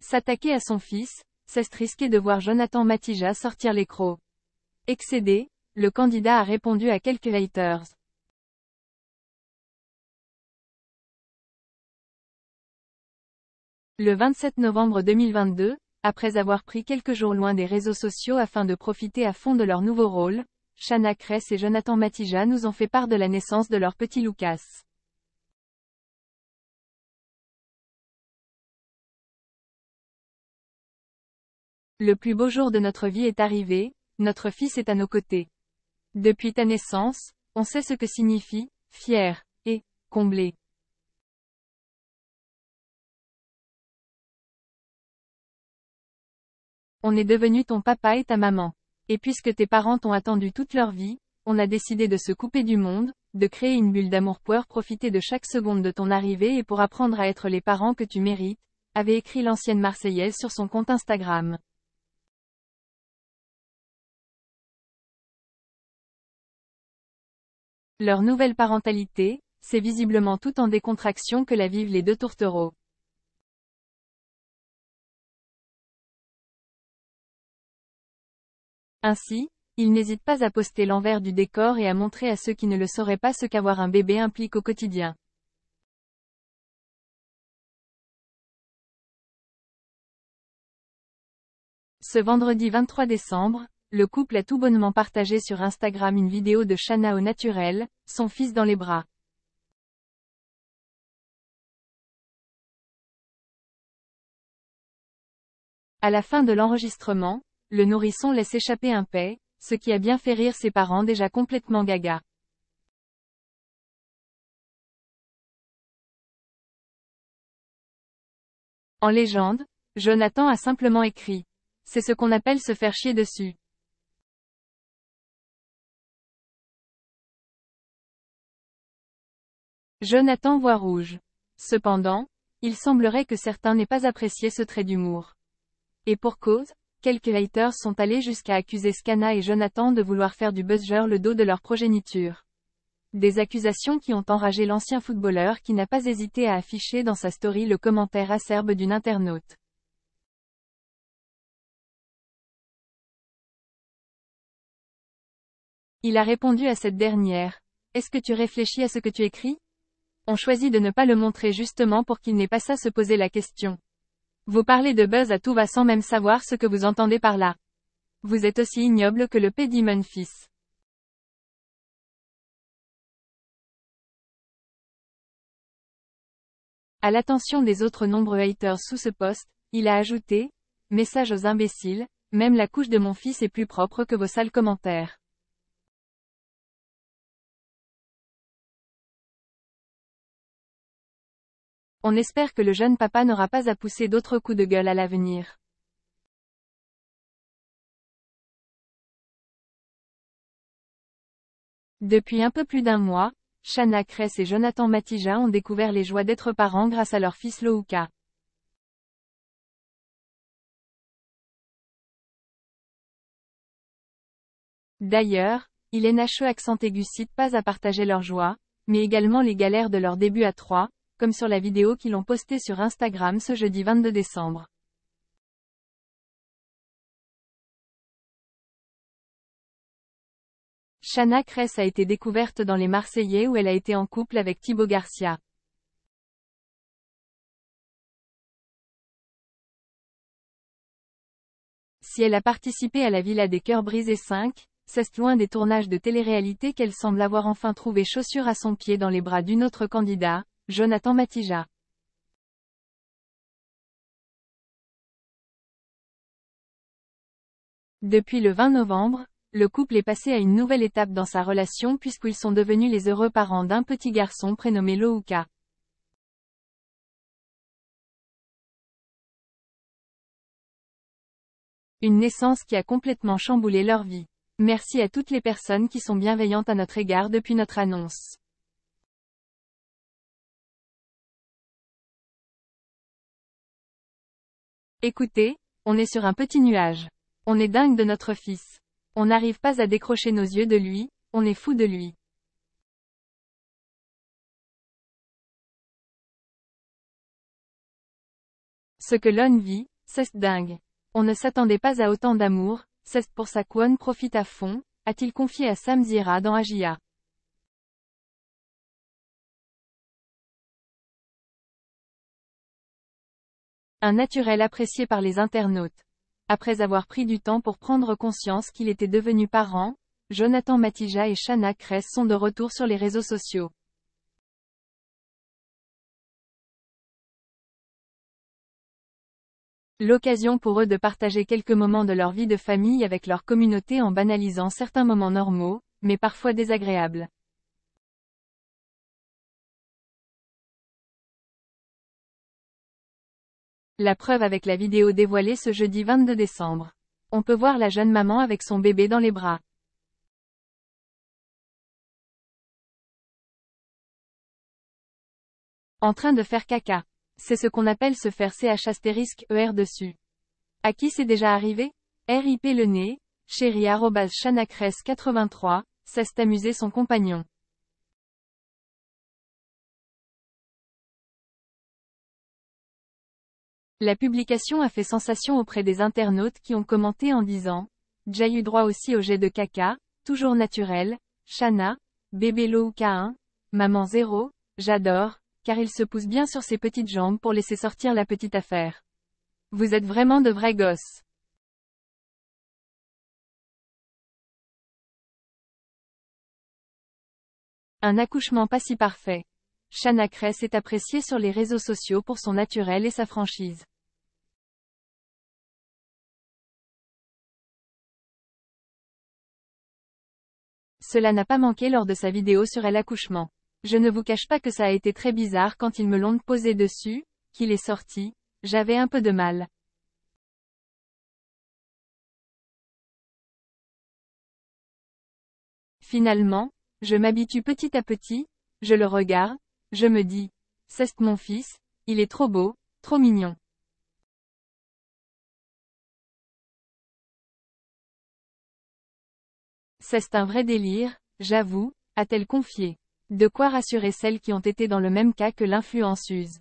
S'attaquer à son fils, c'est risquer de voir Jonathan Matija sortir les crocs. Excédé, le candidat a répondu à quelques haters. Le 27 novembre 2022, après avoir pris quelques jours loin des réseaux sociaux afin de profiter à fond de leur nouveau rôle, Shanna Kress et Jonathan Matija nous ont fait part de la naissance de leur petit Lucas. Le plus beau jour de notre vie est arrivé, notre fils est à nos côtés. Depuis ta naissance, on sait ce que signifie, fier, et, comblé. On est devenu ton papa et ta maman. Et puisque tes parents t'ont attendu toute leur vie, on a décidé de se couper du monde, de créer une bulle d'amour pour profiter de chaque seconde de ton arrivée et pour apprendre à être les parents que tu mérites, avait écrit l'ancienne Marseillaise sur son compte Instagram. Leur nouvelle parentalité, c'est visiblement tout en décontraction que la vivent les deux tourtereaux. Ainsi, ils n'hésitent pas à poster l'envers du décor et à montrer à ceux qui ne le sauraient pas ce qu'avoir un bébé implique au quotidien. Ce vendredi 23 décembre, le couple a tout bonnement partagé sur Instagram une vidéo de Shanna au naturel, son fils dans les bras. À la fin de l'enregistrement, le nourrisson laisse échapper un paix, ce qui a bien fait rire ses parents déjà complètement gaga. En légende, Jonathan a simplement écrit. C'est ce qu'on appelle se faire chier dessus. Jonathan voit rouge. Cependant, il semblerait que certains n'aient pas apprécié ce trait d'humour. Et pour cause, quelques haters sont allés jusqu'à accuser Shanna et Jonathan de vouloir faire du buzzer le dos de leur progéniture. Des accusations qui ont enragé l'ancien footballeur qui n'a pas hésité à afficher dans sa story le commentaire acerbe d'une internaute. Il a répondu à cette dernière. Est-ce que tu réfléchis à ce que tu écris? On choisit de ne pas le montrer justement pour qu'il n'ait pas ça se poser la question. Vous parlez de buzz à tout va sans même savoir ce que vous entendez par là. Vous êtes aussi ignoble que le P. Memphis. À l'attention des autres nombreux haters sous ce post, il a ajouté « Message aux imbéciles, même la couche de mon fils est plus propre que vos sales commentaires. » On espère que le jeune papa n'aura pas à pousser d'autres coups de gueule à l'avenir. Depuis un peu plus d'un mois, Shanna Kress et Jonathan Matija ont découvert les joies d'être parents grâce à leur fils Louka. D'ailleurs, il NHE accent aigu cite pas à partager leur joie, mais également les galères de leur début à 3, comme sur la vidéo qu'ils ont postée sur Instagram ce jeudi 22 décembre. Shanna Kress a été découverte dans les Marseillais où elle a été en couple avec Thibaut Garcia. Si elle a participé à la Villa des Cœurs Brisés 5, c'est loin des tournages de télé-réalité qu'elle semble avoir enfin trouvé chaussure à son pied dans les bras d'une autre candidat, Jonathan Matija. Depuis le 20 novembre, le couple est passé à une nouvelle étape dans sa relation puisqu'ils sont devenus les heureux parents d'un petit garçon prénommé Louka. Une naissance qui a complètement chamboulé leur vie. Merci à toutes les personnes qui sont bienveillantes à notre égard depuis notre annonce. Écoutez, on est sur un petit nuage. On est dingue de notre fils. On n'arrive pas à décrocher nos yeux de lui, on est fou de lui. Ce que l'on vit, C'est dingue. On ne s'attendait pas à autant d'amour, c'est pour ça qu'Won profite à fond, a-t-il confié à Sam Zira dans Agia. Un naturel apprécié par les internautes. Après avoir pris du temps pour prendre conscience qu'il était devenu parent, Jonathan Matija et Shanna Kress sont de retour sur les réseaux sociaux. L'occasion pour eux de partager quelques moments de leur vie de famille avec leur communauté en banalisant certains moments normaux, mais parfois désagréables. La preuve avec la vidéo dévoilée ce jeudi 22 décembre. On peut voir la jeune maman avec son bébé dans les bras. En train de faire caca. C'est ce qu'on appelle se faire CH*ER dessus. À qui c'est déjà arrivé? RIP le nez, chérie @shannakress83, s'est amusé son compagnon. La publication a fait sensation auprès des internautes qui ont commenté en disant « J'ai eu droit aussi au jet de caca, toujours naturel, Shanna, bébé Louka 1, maman 0, j'adore, car il se pousse bien sur ses petites jambes pour laisser sortir la petite affaire. Vous êtes vraiment de vrais gosses. » Un accouchement pas si parfait. Shanna Kress est appréciée sur les réseaux sociaux pour son naturel et sa franchise. Cela n'a pas manqué lors de sa vidéo sur l'accouchement. Je ne vous cache pas que ça a été très bizarre quand ils me l'ont posé dessus, qu'il est sorti, j'avais un peu de mal. Finalement, je m'habitue petit à petit, je le regarde, je me dis, c'est mon fils, il est trop beau, trop mignon. C'est un vrai délire, j'avoue, a-t-elle confié. De quoi rassurer celles qui ont été dans le même cas que l'influenceuse.